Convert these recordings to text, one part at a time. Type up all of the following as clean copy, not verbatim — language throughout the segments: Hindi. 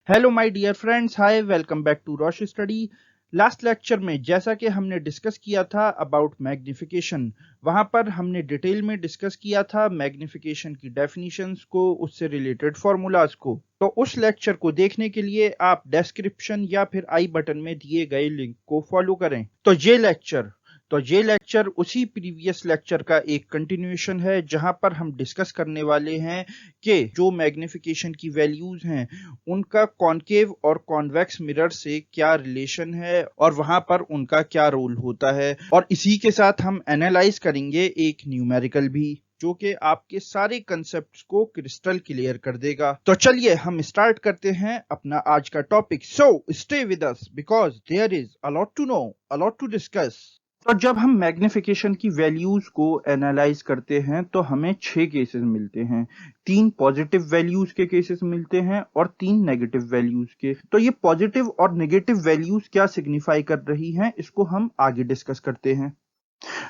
Hello my dear friends, hi, welcome back to Rosh study. Last lecture में जैसा कि हमने डिस्कस किया था अबाउट मैग्निफिकेशन, वहां पर हमने डिटेल में डिस्कस किया था मैग्निफिकेशन की डेफिनेशंस को, उससे रिलेटेड फार्मूलाज को। तो उस लेक्चर को देखने के लिए आप डिस्क्रिप्शन या फिर आई बटन में दिए गए लिंक को फॉलो करें। तो ये लेक्चर उसी प्रीवियस लेक्चर का एक कंटिन्यूएशन है, जहां पर हम डिस्कस करने वाले हैं कि जो मैग्निफिकेशन की वैल्यूज हैं उनका कॉनकेव और कॉन्वेक्स मिरर से क्या रिलेशन है और वहां पर उनका क्या रोल होता है। और इसी के साथ हम एनालाइज करेंगे एक न्यूमेरिकल भी, जो कि आपके सारे कंसेप्ट्स को क्रिस्टल क्लियर कर देगा। तो चलिए हम स्टार्ट करते हैं अपना आज का topic. So stay with us because there is a lot to know, a lot to discuss. तो जब हम मैग्निफिकेशन की वैल्यूज को एनालाइज करते हैं तो हमें 6 केसेस मिलते हैं। 3 पॉजिटिव वैल्यूज के केसेस मिलते हैं और 3 नेगेटिव वैल्यूज के। तो ये पॉजिटिव और नेगेटिव वैल्यूज क्या सिग्निफाई कर रही हैं, इसको हम आगे डिस्कस करते हैं।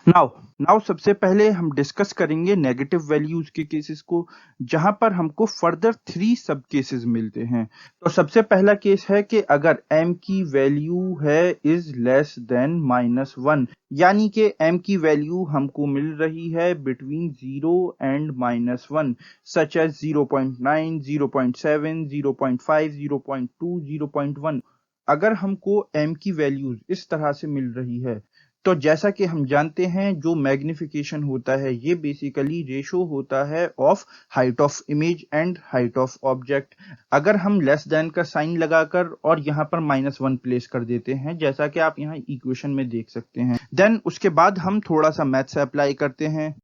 नाउ नाउ सबसे पहले हम डिस्कस करेंगे नेगेटिव वैल्यूज के केसेस को, जहां पर हमको फर्दर 3 सब केसेस मिलते हैं। तो सबसे पहला केस है कि अगर m की वैल्यू है इज लेस देन -1, यानी कि m की वैल्यू हमको मिल रही है बिटवीन 0 एंड -1, सच एज 0.9, 0.7, 0.5, 0.2, 0.1। अगर हमको m की वैल्यूज इस तरह से मिल रही है, तो जैसा कि हम जानते हैं जो मैग्निफिकेशन होता है ये बेसिकली रेशो होता है of height of image and height of object. अगर हम लेस देन का साइन लगाकर और यहाँ पर -1 प्लेस कर देते हैं, जैसा कि आप यहाँ इक्वेशन में देख सकते हैं, देन उसके बाद हम थोड़ा सा मैथ्स अप्लाई करते हैं।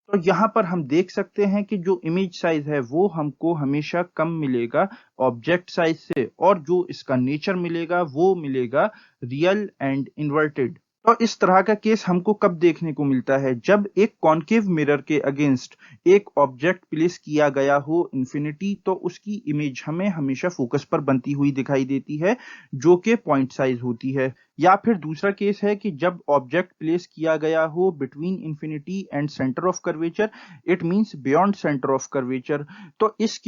तो यहाँ पर हम देख सकते हैं कि जो इमेज साइज है वो हमको हमेशा कम मिलेगा ऑब्जेक्ट साइज से, और जो इसका नेचर मिलेगा वो मिलेगा रियल एंड इन्वर्टेड। तो इस तरह का केस हमको कब देखने को मिलता है, जब एक कॉन्केव मिरर के अगेंस्ट एक ऑब्जेक्ट प्लेस किया गया हो इंफिनिटी, तो उसकी इमेज हमें हमेशा फोकस पर बनती हुई दिखाई देती है, जो कि पॉइंट साइज होती है। या फिर दूसरा केस है कि जब ऑब्जेक्ट प्लेस किया गया हो between infinity and centre of curvature, it means beyond centre of curvature. तो इस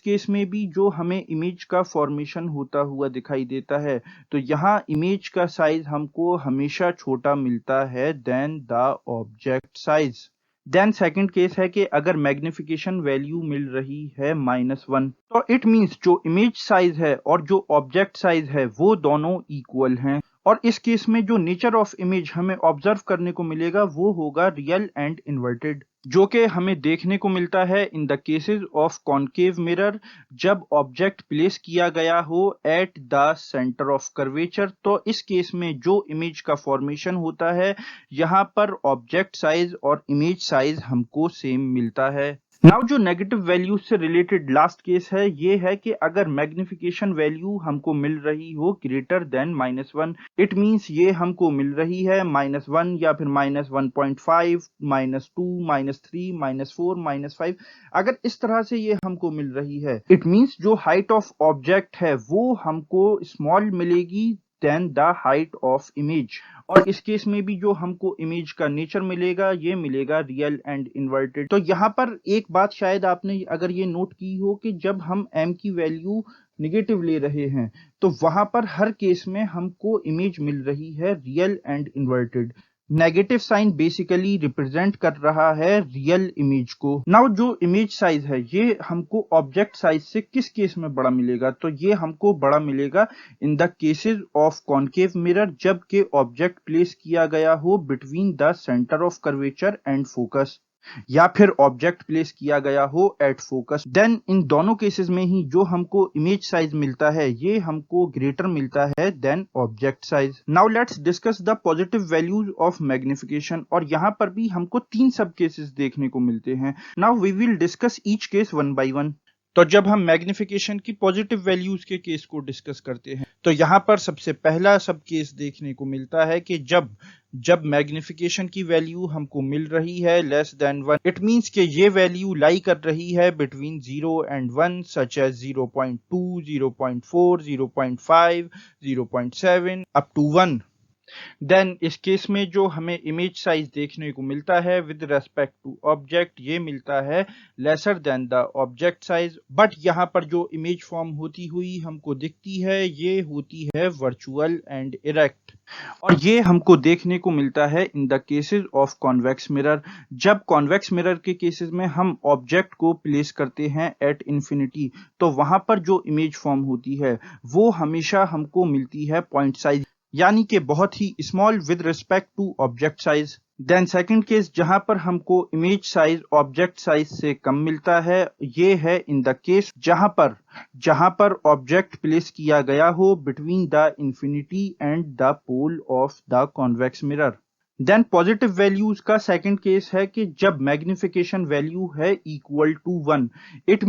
केस में भी जो हमें इमेज का फॉर्मेशन होता हुआ दिखाई देता है, तो यहाँ इमेज का साइज हमको हमेशा छोटा मिलता है than the object size. Then second case है कि अगर मैग्निफिकेशन वैल्यू मिल रही है -1, तो इट मींस जो इमेज साइज है और जो ऑब्जेक्ट साइज है वो दोनों इक्वल हैं। और इस केस में जो नेचर ऑफ इमेज हमें ऑब्जर्व करने को मिलेगा वो होगा रियल एंड इन्वर्टेड, जो कि हमें देखने को मिलता है in the cases of concave mirror, जब ऑब्जेक्ट प्लेस किया गया हो at the centre of curvature. तो इस केस में जो इमेज का फॉर्मेशन होता है, यहाँ पर ऑब्जेक्ट साइज और इमेज साइज हमको सेम मिलता है। नाउ जो नेगेटिव वैल्यूज से रिलेटेड लास्ट केस है, ये है कि अगर मैग्निफिकेशन वैल्यू हमको मिल रही हो ग्रेटर देन -1, इट मींस ये हमको मिल रही है -1 या फिर -1.5, -2, -3, -4, -5। अगर इस तरह से ये हमको मिल रही है, इट मींस जो हाइट ऑफ ऑब्जेक्ट है वो हमको स्मॉल मिलेगी than the height of image. और इस केस में भी जो हमको इमेज का नेचर मिलेगा ये मिलेगा रियल एंड इन्वर्टेड। तो यहाँ पर एक बात शायद आपने अगर ये नोट की हो कि जब हम m की वैल्यू निगेटिव ले रहे हैं, तो वहां पर हर केस में हमको इमेज मिल रही है real and inverted. Negative sign basically represent कर रहा है रियल इमेज को। नाउ जो इमेज साइज है ये हमको ऑब्जेक्ट साइज से किस केस में बड़ा मिलेगा, तो ये हमको बड़ा मिलेगा in the cases of concave mirror, जबकि ऑब्जेक्ट प्लेस किया गया हो between the centre of curvature and focus, या फिर ऑब्जेक्ट प्लेस किया गया हो एट फोकस। देन इन दोनों केसेस में ही जो हमको इमेज साइज मिलता है ये हमको ग्रेटर मिलता है than object size. Now let's discuss the positive values of magnification, और यहाँ पर भी हमको 3 सब केसेस देखने को मिलते हैं। Now we will discuss each case one by one. तो जब हम मैग्निफिकेशन की पॉजिटिव वैल्यूज के केस को डिस्कस करते हैं, तो यहाँ पर सबसे पहला सब केस देखने को मिलता है कि जब जब मैग्निफिकेशन की वैल्यू हमको मिल रही है लेस देन 1, इट मींस कि ये वैल्यू लाई कर रही है between 0 and 1, such as 0.2, 0.4, 0.5, 0.7 up to 1। Then इस केस में जो हमें इमेज साइज देखने को मिलता है विद रेस्पेक्ट टू ऑब्जेक्ट, ये मिलता है lesser than the object size. But यहाँ पर जो इमेज फॉर्म होती हुई हमको दिखती है ये होती है वर्चुअल एंड इरेक्ट, और ये हमको देखने को मिलता है in the cases of convex mirror. जब कॉन्वेक्स मिरर के केसेस में हम ऑब्जेक्ट को प्लेस करते हैं एट इंफिनिटी, तो वहां पर जो इमेज फॉर्म होती है वो हमेशा हमको मिलती है पॉइंट साइज, यानी कि बहुत ही small with respect to object size. Then second case जहां पर हमको इमेज साइज ऑब्जेक्ट साइज से कम मिलता है, ये है इन द केस जहां पर ऑब्जेक्ट प्लेस किया गया हो between the infinity and the pole of the convex mirror. Then positive values का सेकंड केस है कि जब मैग्निफिकेशन वैल्यू है इक्वल टू 1, इट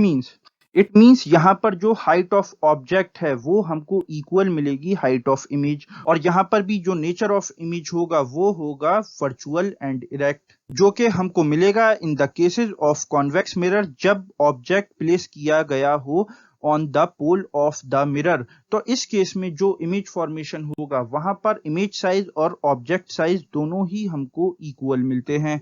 मीन्स यहाँ पर जो हाइट ऑफ ऑब्जेक्ट है वो हमको इक्वल मिलेगी हाइट ऑफ इमेज, और यहाँ पर भी जो नेचर ऑफ इमेज होगा वो होगा वर्चुअल एंड इरेक्ट, जो कि हमको मिलेगा in the cases of convex mirror जब ऑब्जेक्ट प्लेस किया गया हो on the pole of the mirror. तो इस केस में जो इमेज फॉर्मेशन होगा वहां पर इमेज साइज और ऑब्जेक्ट साइज दोनों ही हमको इक्वल मिलते हैं।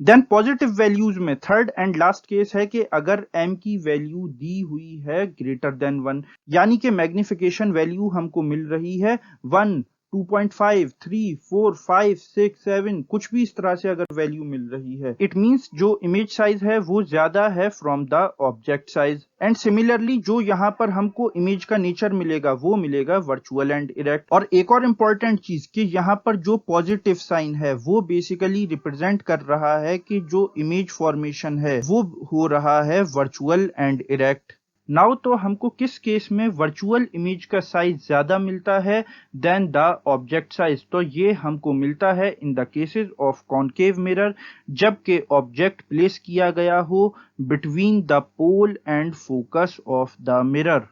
देन पॉजिटिव वैल्यूज में थर्ड एंड लास्ट केस है कि अगर m की वैल्यू दी हुई है ग्रेटर देन 1, यानी कि मैग्निफिकेशन वैल्यू हमको मिल रही है 1, 2.5, 3, 4, 5, 6, 7, कुछ भी इस तरह से अगर वैल्यू मिल रही है, इट मींस जो इमेज साइज है वो ज्यादा है from the object size. And similarly जो यहाँ पर हमको इमेज का नेचर मिलेगा वो मिलेगा वर्चुअल एंड इरेक्ट। और एक और इम्पॉर्टेंट चीज कि यहाँ पर जो पॉजिटिव साइन है वो बेसिकली रिप्रेजेंट कर रहा है कि जो इमेज फॉर्मेशन है वो हो रहा है वर्चुअल एंड इरेक्ट। नाउ तो हमको किस केस में वर्चुअल इमेज का साइज ज्यादा मिलता है देन द ऑब्जेक्ट साइज, तो ये हमको मिलता है in the cases of concave mirror जबकि ऑब्जेक्ट प्लेस किया गया हो between the pole and focus of the mirror.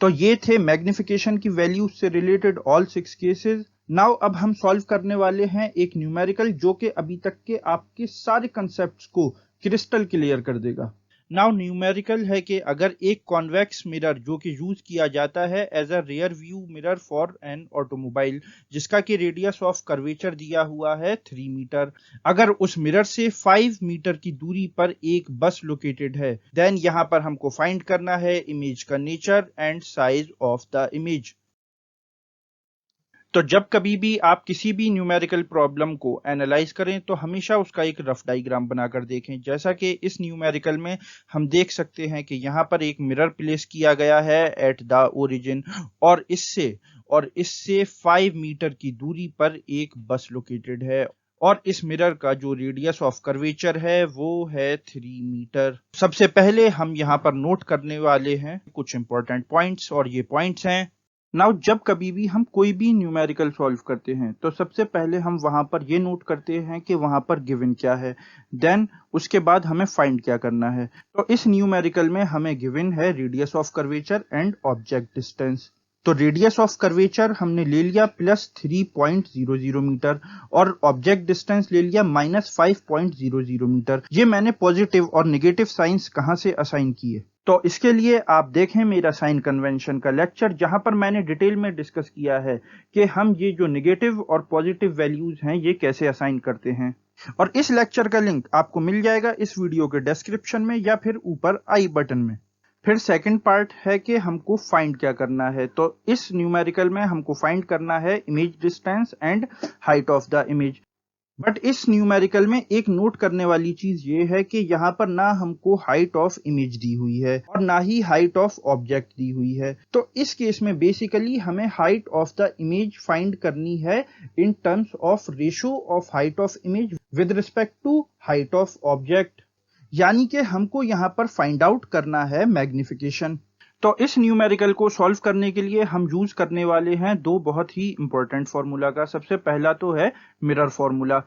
तो ये थे मैग्निफिकेशन की वैल्यूज से रिलेटेड ऑल 6 केसेस। नाउ अब हम सॉल्व करने वाले हैं एक न्यूमेरिकल जो कि अभी तक के आपके सारे कंसेप्ट्स को क्रिस्टल क्लियर कर देगा। नाउ न्यूमेरिकल है कि अगर एक कॉन्वेक्स मिरर जो कि यूज किया जाता है as a rear view mirror for an automobile, जिसका कि रेडियस ऑफ कर्वेचर दिया हुआ है 3 मीटर, अगर उस मिरर से 5 मीटर की दूरी पर एक बस लोकेटेड है, देन यहां पर हमको फाइंड करना है इमेज का nature and size of the image. तो जब कभी भी आप किसी भी न्यूमेरिकल प्रॉब्लम को एनालाइज करें तो हमेशा उसका एक रफ डायग्राम बनाकर देखें। जैसा कि इस न्यूमेरिकल में हम देख सकते हैं कि यहाँ पर एक मिरर प्लेस किया गया है एट द ओरिजिन, और इससे 5 मीटर की दूरी पर एक बस लोकेटेड है, और इस मिरर का जो रेडियस ऑफ कर्वेचर है वो है 3 मीटर। सबसे पहले हम यहाँ पर नोट करने वाले हैं कुछ इंपॉर्टेंट पॉइंट्स, और ये पॉइंट्स हैं। नाउ जब कभी भी हम कोई भी न्यूमेरिकल सॉल्व करते हैं तो सबसे पहले हम वहां पर ये नोट करते हैं कि वहां पर गिवन क्या है, देन उसके बाद हमें फाइंड क्या करना है। तो इस न्यूमेरिकल में हमें गिवन है radius of curvature and object distance. तो रेडियस ऑफ कर्वेचर हमने ले लिया +3.00 मीटर और ऑब्जेक्ट डिस्टेंस ले लिया -5.00 मीटर। ये मैंने पॉजिटिव और नेगेटिव साइंस कहां से असाइन किए, तो इसके लिए आप देखें मेरा साइन कन्वेंशन का लेक्चर जहां पर मैंने डिटेल में डिस्कस किया है कि हम ये जो नेगेटिव और पॉजिटिव वैल्यूज हैं ये कैसे असाइन करते हैं, और इस लेक्चर का लिंक आपको मिल जाएगा इस वीडियो के डिस्क्रिप्शन में या फिर ऊपर आई बटन में। फिर सेकंड पार्ट है कि हमको फाइंड क्या करना है। तो इस न्यूमेरिकल में हमको फाइंड करना है image distance and height of the image. But इस न्यूमेरिकल में एक नोट करने वाली चीज ये है कि यहाँ पर ना हमको हाइट ऑफ इमेज दी हुई है और ना ही हाइट ऑफ ऑब्जेक्ट दी हुई है। तो इस केस में बेसिकली हमें height of the image find करनी है in terms of ratio of height of image with respect to height of object, यानी कि हमको यहाँ पर फाइंड आउट करना है मैग्निफिकेशन। तो इस न्यूमेरिकल को सॉल्व करने के लिए हम यूज करने वाले हैं दो बहुत ही इंपॉर्टेंट फॉर्मूला का। सबसे पहला तो है मिरर फॉर्मूला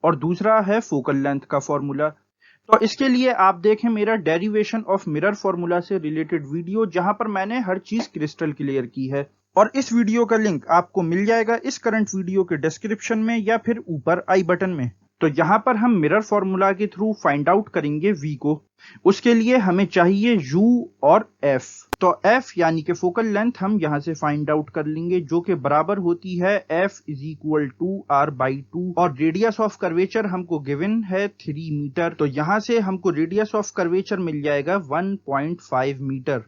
और दूसरा है फोकल लेंथ का फॉर्मूला। तो इसके लिए आप देखें मेरा डेरिवेशन ऑफ मिरर फॉर्मूला से रिलेटेड वीडियो जहां पर मैंने हर चीज क्रिस्टल क्लियर की है, और इस वीडियो का लिंक आपको मिल जाएगा इस करंट वीडियो के डिस्क्रिप्शन में या फिर ऊपर आई बटन में। तो यहाँ पर हम मिरर फॉर्मूला के थ्रू फाइंड आउट करेंगे v को। उसके लिए हमें चाहिए u और f। तो f यानी कि फोकल लेंथ हम यहाँ से फाइंड आउट कर लेंगे, जो कि बराबर होती है f is equal to r/2, और रेडियस ऑफ कर्वेचर हमको गिवन है 3 मीटर। तो यहाँ से हमको रेडियस ऑफ कर्वेचर मिल जाएगा 1.5 मीटर।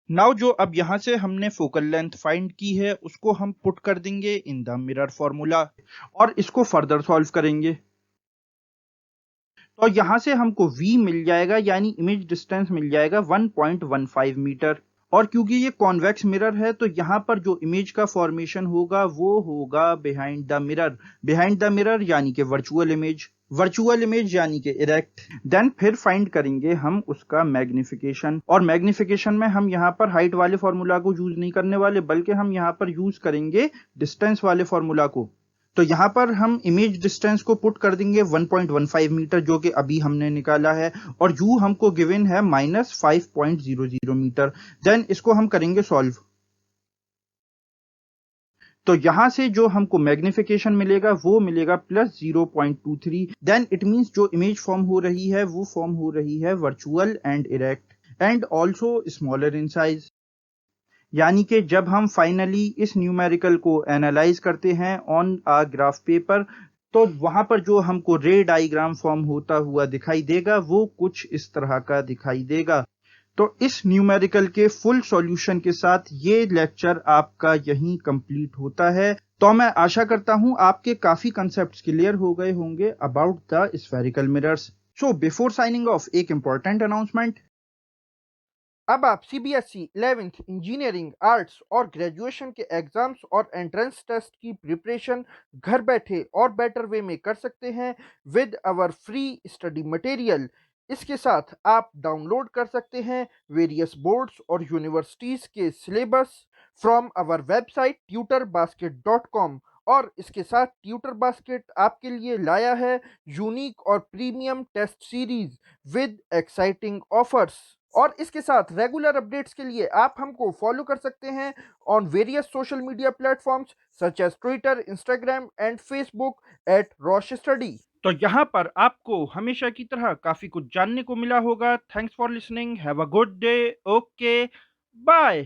नाउ जो अब यहाँ से हमने फोकल लेंथ फाइंड की है उसको हम पुट कर देंगे इन द मिरर फॉर्मूला और इसको फर्दर सॉल्व करेंगे। तो यहाँ से हमको v मिल जाएगा, यानी इमेज डिस्टेंस मिल जाएगा 1.15 मीटर। और क्योंकि ये कॉन्वेक्स मिरर है तो यहाँ पर जो इमेज का फॉर्मेशन होगा वो होगा behind the mirror. Behind the mirror यानी कि वर्चुअल इमेज यानी कि इरेक्ट। देन फिर फाइंड करेंगे हम उसका मैग्निफिकेशन, और मैग्निफिकेशन में हम यहाँ पर हाइट वाले फॉर्मूला को यूज नहीं करने वाले, बल्कि हम यहाँ पर यूज करेंगे डिस्टेंस वाले फॉर्मूला को। तो यहाँ पर हम इमेज डिस्टेंस को पुट कर देंगे 1.15 मीटर, जो कि अभी हमने निकाला है, और u हमको गिवन है -5.00 मीटर। देन इसको हम करेंगे सॉल्व। तो यहाँ से जो हमको मैग्निफिकेशन मिलेगा वो मिलेगा +0.23। देन इट मीन्स जो इमेज फॉर्म हो रही है वो फॉर्म हो रही है virtual and erect and also smaller in size. यानी कि जब हम फाइनली इस न्यूमेरिकल को एनालाइज करते हैं ऑन अ ग्राफ पेपर, तो वहां पर जो हमको रे डायग्राम फॉर्म होता हुआ दिखाई देगा वो कुछ इस तरह का दिखाई देगा। तो इस न्यूमेरिकल के फुल सॉल्यूशन के साथ ये लेक्चर आपका यहीं कंप्लीट होता है। तो मैं आशा करता हूं आपके काफी कंसेप्ट्स क्लियर हो गए होंगे about the spherical mirrors. So before signing off एक इंपॉर्टेंट अनाउंसमेंट। अब आप सीबीएसई 11th इंजीनियरिंग आर्ट्स और ग्रेजुएशन के एग्जाम्स और एंट्रेंस टेस्ट की प्रिपरेशन घर बैठे और बेटर वे में कर सकते हैं with our free study material. इसके साथ आप डाउनलोड कर सकते हैं वेरियस बोर्ड्स और यूनिवर्सिटीज़ के syllabus from our website tutorbasket.com। और इसके साथ ट्यूटर बास्केट आपके लिए लाया है यूनिक और premium test series with exciting offers. और इसके साथ रेगुलर अपडेट्स के लिए आप हमको फॉलो कर सकते हैं on various social media platforms such as Twitter, Instagram and Facebook at Rosh study. तो यहाँ पर आपको हमेशा की तरह काफी कुछ जानने को मिला होगा। Thanks for listening, have a good day, okay, bye.